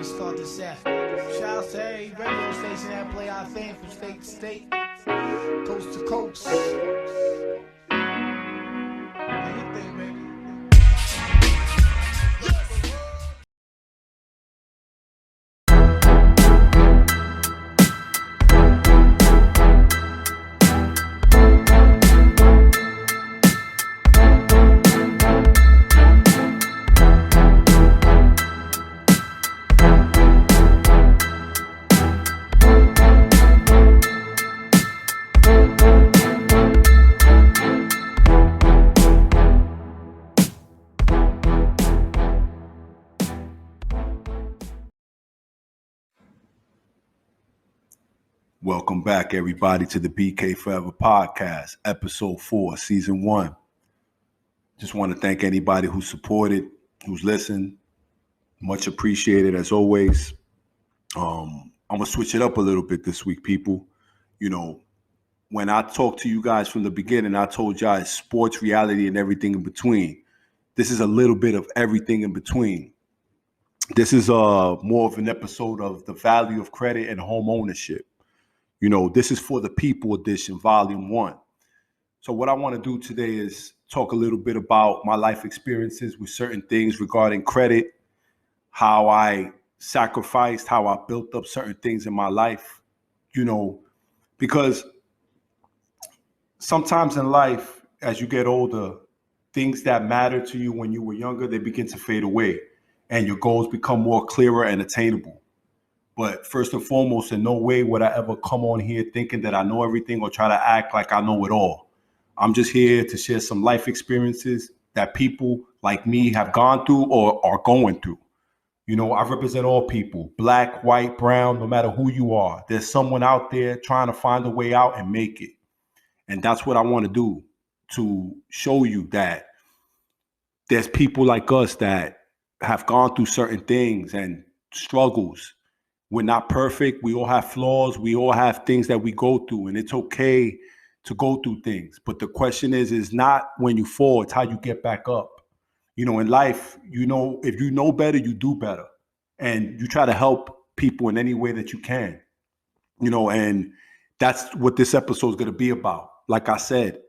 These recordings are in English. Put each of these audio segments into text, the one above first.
we start the set. Shout out to every radio station that play our thing from state to state, coast to coast. Do your thing, baby. Welcome back, everybody, to the BK Forever Podcast, Episode 4, Season 1. Just want to thank anybody who supported, who's listened. Much appreciated, as always. I'm going to switch it up a little bit this week, people. You know, when I talked to you guys from the beginning, I told y'all it's sports, reality, and everything in between. This is a little bit of everything in between. This is more of an episode of the value of credit and home ownership. You know, this is for the people edition, volume 1. So what I want to do today is talk a little bit about my life experiences with certain things regarding credit, how I sacrificed, how I built up certain things in my life, you know, because sometimes in life, as you get older, things that matter to you when you were younger, they begin to fade away and your goals become more clearer and attainable. But first and foremost, in no way would I ever come on here thinking that I know everything or try to act like I know it all. I'm just here to share some life experiences that people like me have gone through or are going through. You know, I represent all people, black, white, brown, no matter who you are. There's someone out there trying to find a way out and make it. And that's what I want to do, to show you that there's people like us that have gone through certain things and struggles. We're not perfect. We all have flaws. We all have things that we go through, and it's okay to go through things. But the question is not when you fall, it's how you get back up. You know, in life, you know, if you know better, you do better. And you try to help people in any way that you can. You know, and that's what this episode is going to be about. Like I said,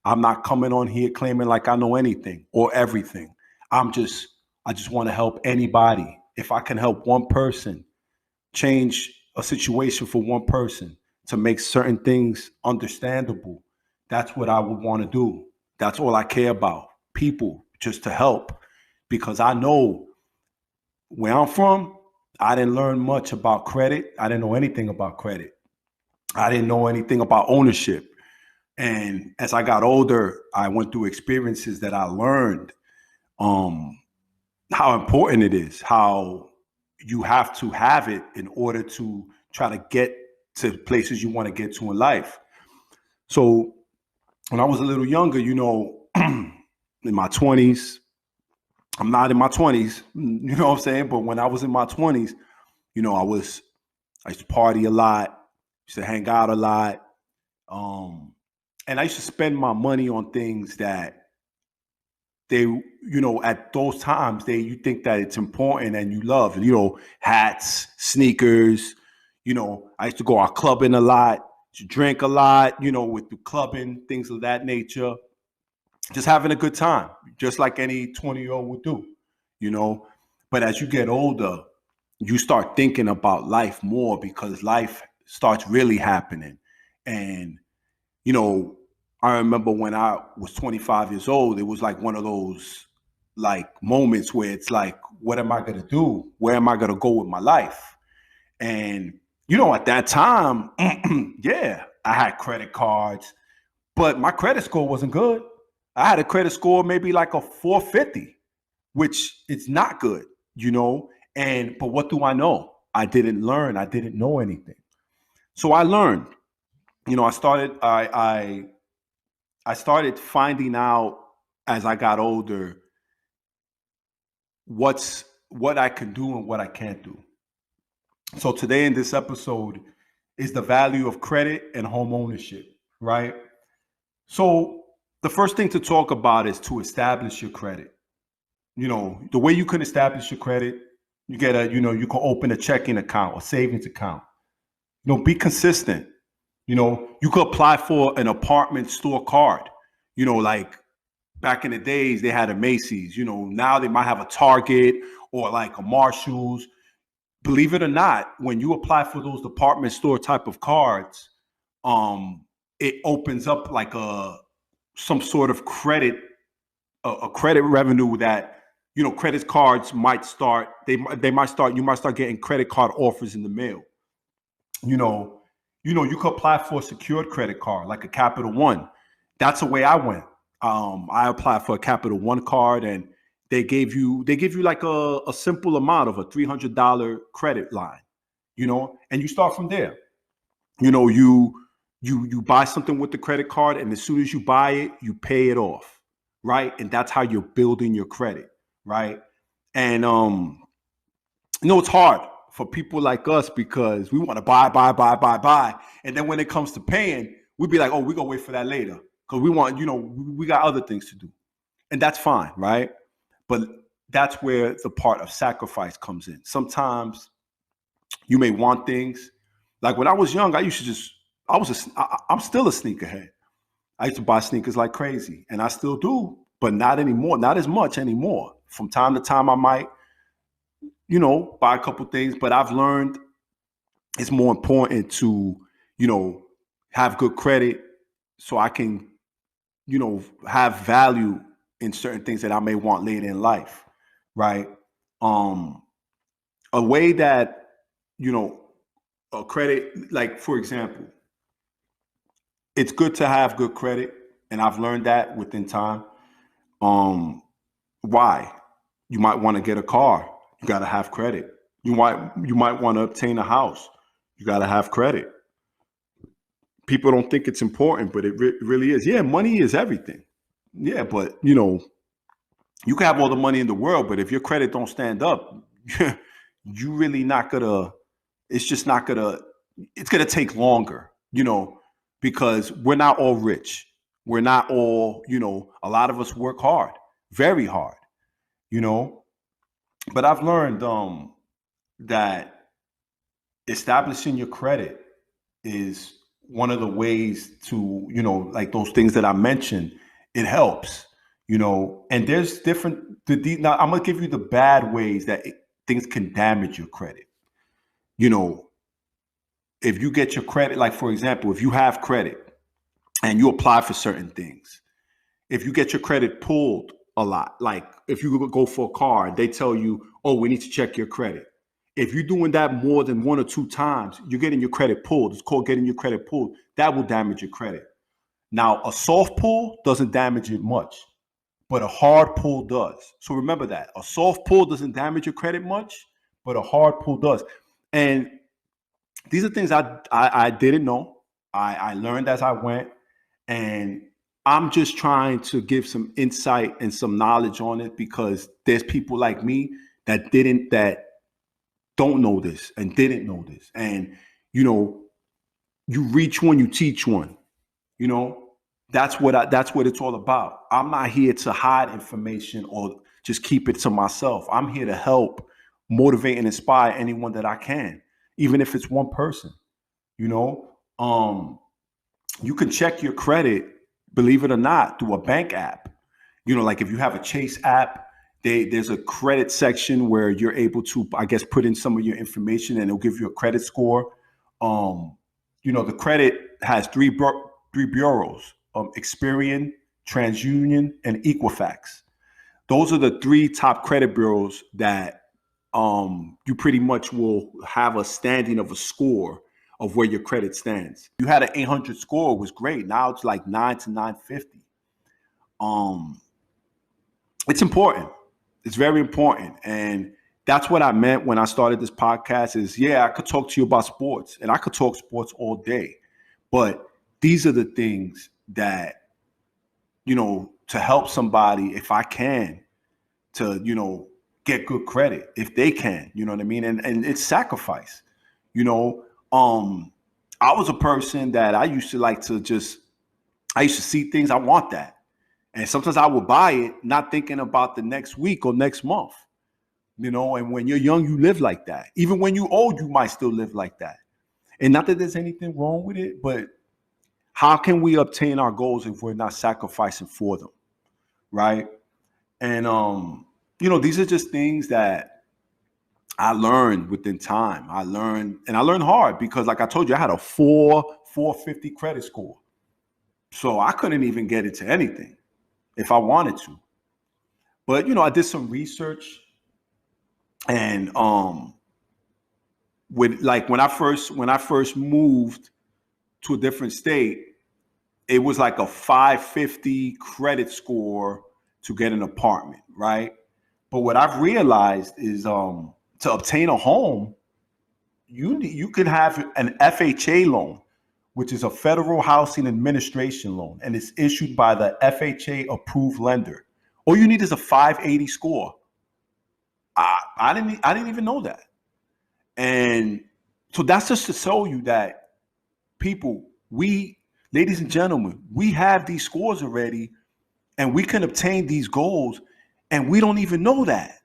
I'm not coming on here claiming like I know anything or everything. I just want to help anybody. If I can help one person change a situation for one person to make certain things understandable, that's what I would want to do. That's all I care about. People, just to help. Because I know where I'm from, I didn't learn much about credit. I didn't know anything about credit. I didn't know anything about ownership. And as I got older, I went through experiences that I learned how important it is, how you have to have it in order to try to get to places you want to get to in life. So when I was a little younger, you know, in my 20s, I'm not in my 20s, you know what I'm saying? But when I was in my 20s, you know, I used to party a lot, used to hang out a lot. And I used to spend my money on things that they, you know, at those times, you think that it's important and you love, you know, hats, sneakers. You know, I used to go out clubbing a lot, to drink a lot, you know, with the clubbing, things of that nature. Just having a good time, just like any 20-year-old would do, you know. But as you get older, you start thinking about life more because life starts really happening. And, you know, I remember when I was 25 years old, it was like one of those like moments where it's like, what am I going to do? Where am I going to go with my life? And, you know, at that time, yeah, I had credit cards, but my credit score wasn't good. I had a credit score maybe like a 450, which it's not good, you know. But what do I know? I didn't learn. I didn't know anything. So I learned. You know, I started finding out as I got older what I can do and what I can't do. So today in this episode is the value of credit and home ownership, right? So the first thing to talk about is to establish your credit. You know, the way you can establish your credit You get a, you can open a checking account, a savings account. Be consistent. You could apply for an apartment store card. Like back in the days, they had a Macy's. Now they might have a Target or like a Marshall's. Believe it or not, when you apply for those department store type of cards, it opens up like some sort of credit, a credit revenue that credit cards might start. They might start. You might start getting credit card offers in the mail. You could apply for a secured credit card like a Capital One. That's the way I went. I applied for a Capital One card, and they give you like a simple amount of a $300 credit line, and you start from there. You buy something with the credit card, and as soon as you buy it, you pay it off, right? And that's how you're building your credit, right? And it's hard for people like us because we want to buy, and then when it comes to paying, we'd be like, oh, we're gonna wait for that later because we want, we got other things to do, and that's fine, right? But that's where the part of sacrifice comes in. Sometimes you may want things. Like when I was young, I'm still a sneakerhead. I used to buy sneakers like crazy, and I still do, but not anymore, not as much anymore. From time to time, I might, buy a couple things, but I've learned it's more important to, have good credit so I can, have value in certain things that I may want later in life, right? A way that, a credit, like for example, it's good to have good credit, and I've learned that within time. Why? You might want to get a car. You got to have credit. You might want to obtain a house. You got to have credit. People don't think it's important, but it really is. Yeah, money is everything. Yeah, but you can have all the money in the world, but if your credit don't stand up, you really not gonna. It's just not gonna. It's gonna take longer, because we're not all rich. We're not all, a lot of us work hard, very hard, But I've learned that establishing your credit is one of the ways to, like those things that I mentioned, it helps, and there's different, now I'm going to give you the bad ways that things can damage your credit. If you get your credit, like for example, if you have credit and you apply for certain things, if you get your credit pulled a lot, like if you go for a car, they tell you, oh, we need to check your credit. If you're doing that more than 1 or 2 times, you're getting your credit pulled. It's called getting your credit pulled. That will damage your credit. Now, a soft pull doesn't damage it much, but a hard pull does. So remember that. A soft pull doesn't damage your credit much, but a hard pull does. And these are things I didn't know. I learned as I went, and I'm just trying to give some insight and some knowledge on it because there's people like me that don't know this and didn't know this. And, you reach one, you teach one, that's what it's all about. I'm not here to hide information or just keep it to myself. I'm here to help motivate and inspire anyone that I can, even if it's one person, you can check your credit, believe it or not, through a bank app. Like if you have a Chase app, there's a credit section where you're able to, I guess, put in some of your information and it'll give you a credit score. The credit has three bureaus, Experian, TransUnion, and Equifax. Those are the 3 top credit bureaus that you pretty much will have a standing of a score of where your credit stands. You had an 800 score, was great. Now it's like 9 to 950. It's important. It's very important. And that's what I meant when I started this podcast is, I could talk to you about sports and I could talk sports all day, but these are the things that, to help somebody, if I can, to, get good credit, if they can, you know what I mean? And it's sacrifice, I was a person that I used to see things, I want that. And sometimes I would buy it, not thinking about the next week or next month. you know, and when you're young, you live like that. Even when you're old, you might still live like that. And not that there's anything wrong with it, but how can we obtain our goals if we're not sacrificing for them? Right. And, you know, these are just things that I learned within time. I learned hard because, like I told you, I had a 450 credit score. So I couldn't even get into anything if I wanted to. But, you know, I did some research, and when I first moved to a different state, it was like a 550 credit score to get an apartment, right? But what I've realized is to obtain a home, you could have an FHA loan, which is a Federal Housing Administration loan, and it's issued by the FHA approved lender. All you need is a 580 score. I didn't even know that. And so that's just to show you that people, ladies and gentlemen, we have these scores already, and we can obtain these goals, and we don't even know that.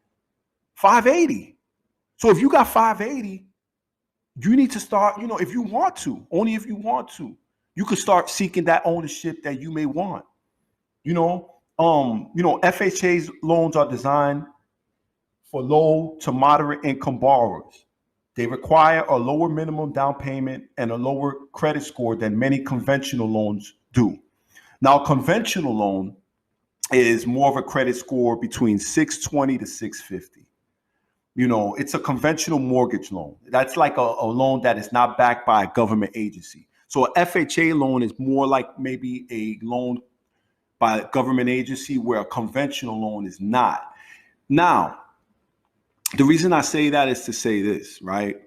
580. So if you got 580, you need to start, you know, if you want to, only if you want to, you could start seeking that ownership that you may want. FHA's loans are designed for low to moderate income borrowers. They require a lower minimum down payment and a lower credit score than many conventional loans do. Now, a conventional loan is more of a credit score between 620 to 650. You know, it's a conventional mortgage loan. That's like a loan that is not backed by a government agency. So an FHA loan is more like maybe a loan by a government agency, where a conventional loan is not. Now, the reason I say that is to say this, right?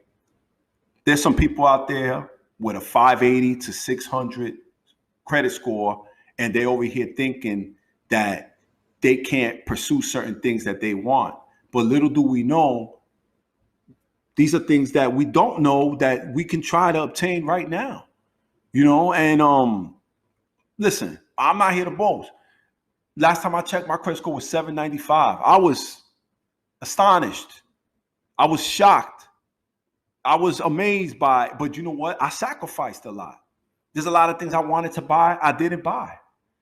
There's some people out there with a 580 to 600 credit score, and they over here thinking that they can't pursue certain things that they want. But little do we know, these are things that we don't know that we can try to obtain right now. You know, and listen, I'm not here to boast. Last time I checked, my credit score was 795. I was astonished. I was shocked. I was amazed but you know what? I sacrificed a lot. There's a lot of things I wanted to buy, I didn't buy.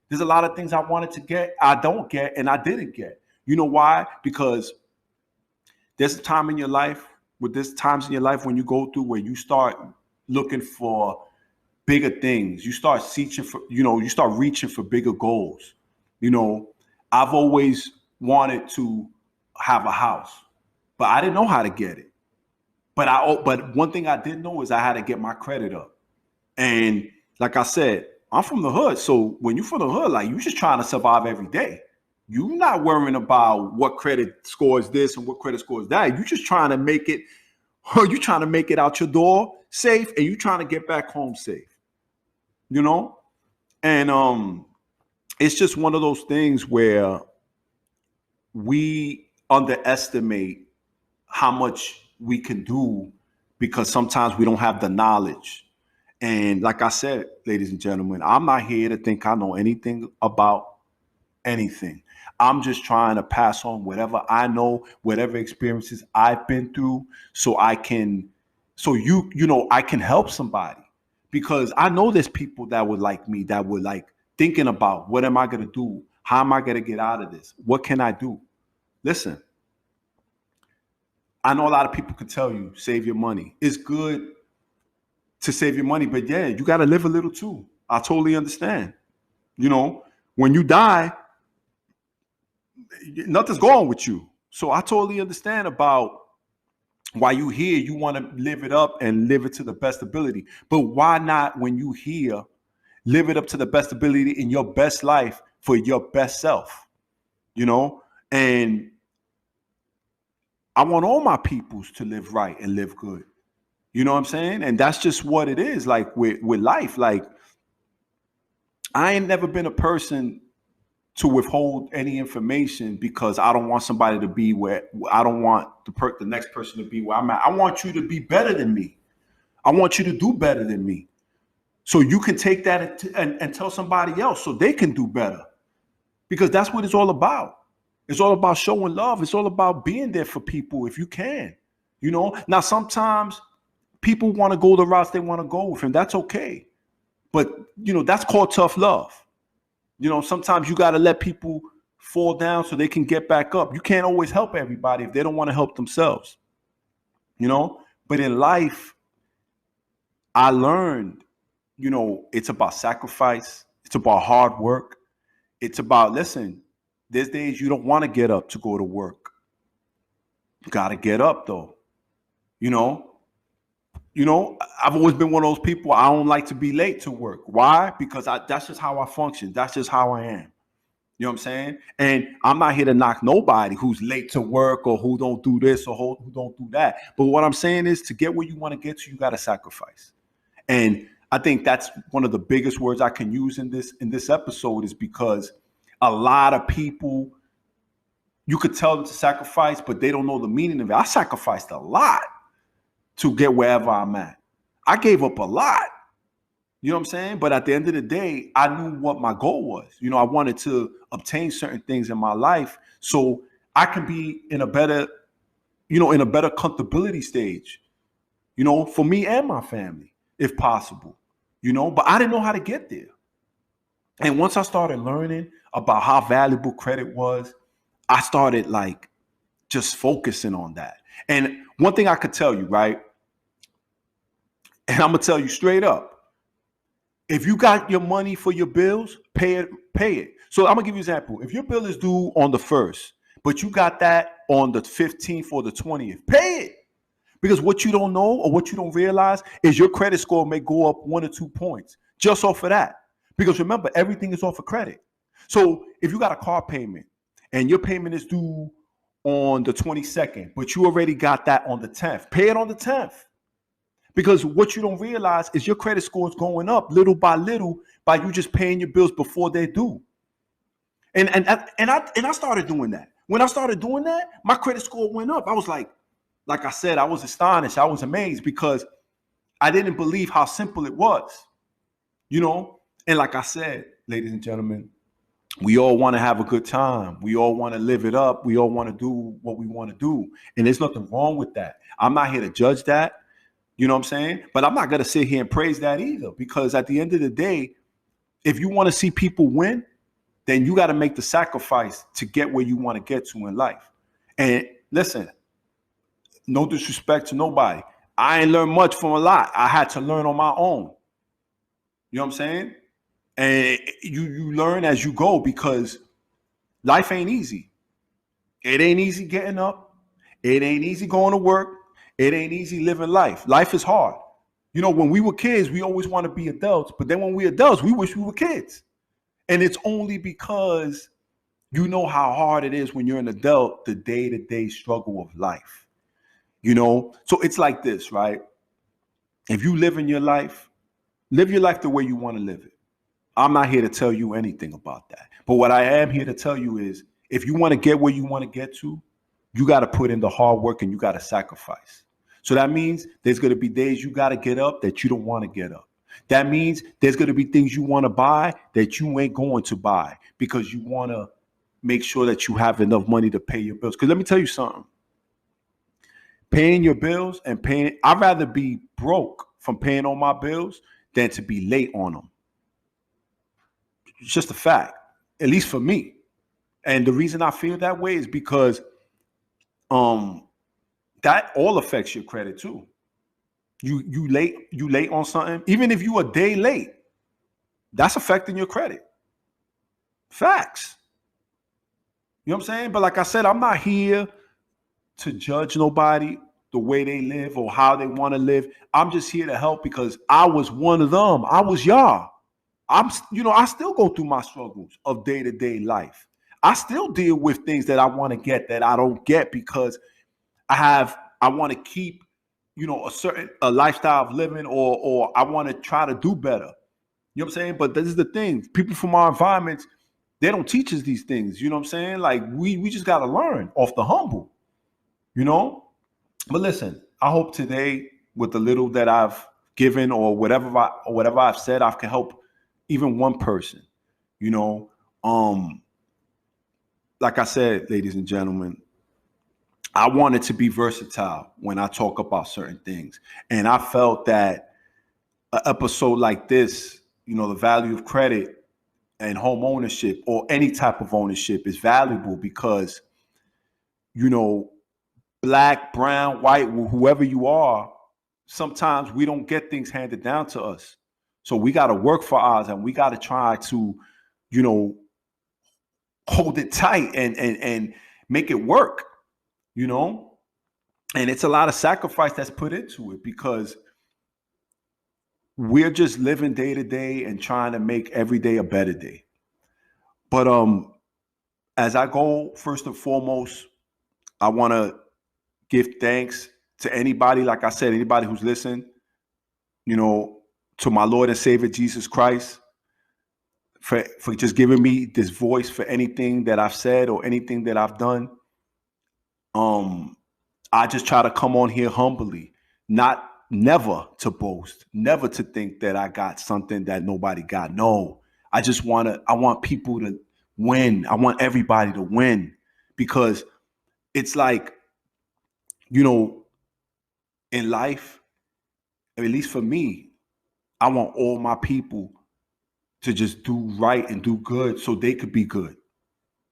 There's a lot of things I wanted to get, I don't get, and I didn't get. You know why? Because there's a time in your life, there's times in your life when you go through where you start looking for bigger things. You start you start reaching for bigger goals. You know, I've always wanted to have a house, but I didn't know how to get it. But one thing I did know is I had to get my credit up. And like I said, I'm from the hood. So when you're from the hood, like, you're just trying to survive every day. You're not worrying about what credit score is this and what credit score is that. You're just trying to make it, you're trying to make it out your door safe, and you're trying to get back home safe. You know? And it's just one of those things where we underestimate how much we can do because sometimes we don't have the knowledge. And like I said, ladies and gentlemen, I'm not here to think I know anything about anything. I'm just trying to pass on whatever I know, whatever experiences I've been through, so I can help somebody. Because I know there's people that would like me, that would like thinking about, what am I going to do? How am I going to get out of this? What can I do? Listen, I know a lot of people can tell you, save your money. It's good to save your money, but yeah, you got to live a little too. I totally understand. You know, when you die, nothing's going with you. So I totally understand about why you here, you want to live it up and live it to the best ability. But why not, when you here, live it up to the best ability in your best life for your best self? You know, and I want all my peoples to live right and live good. You know what I'm saying? And that's just what it is, like with life. Like, I ain't never been a person to withhold any information because I don't want somebody to be where I don't want the next person to be where I'm at. I want you to be better than me. I want you to do better than me. So you can take that and tell somebody else so they can do better. Because that's what it's all about. It's all about showing love. It's all about being there for people if you can. You know, now sometimes people want to go the routes they want to go with, and that's okay. But, you know, that's called tough love. You know, sometimes you got to let people fall down so they can get back up. You can't always help everybody if they don't want to help themselves. You know, but in life, I learned, you know, it's about sacrifice. It's about hard work. It's about, listen, there's days you don't want to get up to go to work. You got to get up though. You know, I've always been one of those people. I don't like to be late to work. Why? Because that's just how I function. That's just how I am. You know what I'm saying? And I'm not here to knock nobody who's late to work or who don't do this or who don't do that. But what I'm saying is, to get where you want to get to, you got to sacrifice. And I think that's one of the biggest words I can use in this episode, is because a lot of people, you could tell them to sacrifice, but they don't know the meaning of it. I sacrificed a lot to get wherever I'm at. I gave up a lot. You know what I'm saying? But at the end of the day, I knew what my goal was. You know, I wanted to obtain certain things in my life so I can be in a better comfortability stage, you know, for me and my family, if possible, you know, but I didn't know how to get there. And once I started learning about how valuable credit was, I started like just focusing on that. And one thing I could tell you, right? And I'm going to tell you straight up, if you got your money for your bills, pay it. So I'm gonna give you an example. If your bill is due on the 1st, but you got that on the 15th or the 20th, pay it. Because what you don't know or what you don't realize is your credit score may go up 1 or 2 points just off of that. Because remember, everything is off of credit. So if you got a car payment and your payment is due on the 22nd, but you already got that on the 10th, pay it on the 10th. Because what you don't realize is your credit score is going up little by you just paying your bills before they're due. And I started doing that. When I started doing that, my credit score went up. I was like I said, I was astonished. I was amazed because I didn't believe how simple it was, you know? And like I said, ladies and gentlemen, we all want to have a good time. We all want to live it up. We all want to do what we want to do. And there's nothing wrong with that. I'm not here to judge that. You know what I'm saying? But I'm not going to sit here and praise that either, because at the end of the day, if you want to see people win, then you got to make the sacrifice to get where you want to get to in life. And listen, no disrespect to nobody. I ain't learned much from a lot. I had to learn on my own. You know what I'm saying? And you learn as you go, because life ain't easy. It ain't easy getting up. It ain't easy going to work. It ain't easy living life. Life is hard. You know, when we were kids, we always want to be adults. But then when we're adults, we wish we were kids. And it's only because you know how hard it is when you're an adult, the day-to-day struggle of life. You know, so it's like this, right? If you live your life the way you want to live it. I'm not here to tell you anything about that. But what I am here to tell you is, if you want to get where you want to get to, you got to put in the hard work and you got to sacrifice. So that means there's going to be days you got to get up that you don't want to get up. That means there's going to be things you want to buy that you ain't going to buy because you want to make sure that you have enough money to pay your bills. Because let me tell you something. Paying your bills and I'd rather be broke from paying all my bills than to be late on them. It's just a fact, at least for me. And the reason I feel that way is because that all affects your credit too. You late on something, even if you a day late, that's affecting your credit. Facts. You know what I'm saying? But like I said, I'm not here to judge nobody the way they live or how they want to live. I'm just here to help because I was one of them. I was y'all. I still go through my struggles of day-to-day life. I still deal with things that I want to get that I don't get because I want to keep, a lifestyle of living or I want to try to do better. You know what I'm saying? But this is the thing. People from our environments, they don't teach us these things. You know what I'm saying? Like we just got to learn off the humble, But listen, I hope today with the little that I've given or whatever I've said, I can help even one person, like I said, ladies and gentlemen, I wanted to be versatile when I talk about certain things. And I felt that an episode like this, you know, the value of credit and home ownership or any type of ownership is valuable because, you know, black, brown, white, whoever you are, sometimes we don't get things handed down to us. So we got to work for ours and we got to try to, you know, hold it tight and make it work, you know? And it's a lot of sacrifice that's put into it because we're just living day to day and trying to make every day a better day. But as I go, first and foremost, I want to give thanks to anybody, like I said, anybody who's listened, you know, to my Lord and Savior Jesus Christ for just giving me this voice for anything that I've said or anything that I've done. I just try to come on here humbly, never to boast, never to think that I got something that nobody got. No, I want people to win. I want everybody to win because it's like, you know, in life, at least for me, I want all my people to just do right and do good so they could be good,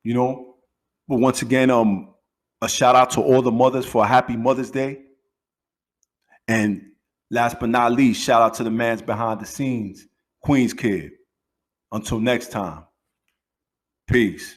you know? But once again, a shout out to all the mothers for a happy Mother's Day. And last but not least, shout out to the mans behind the scenes, Qnz Kid. Until next time, peace.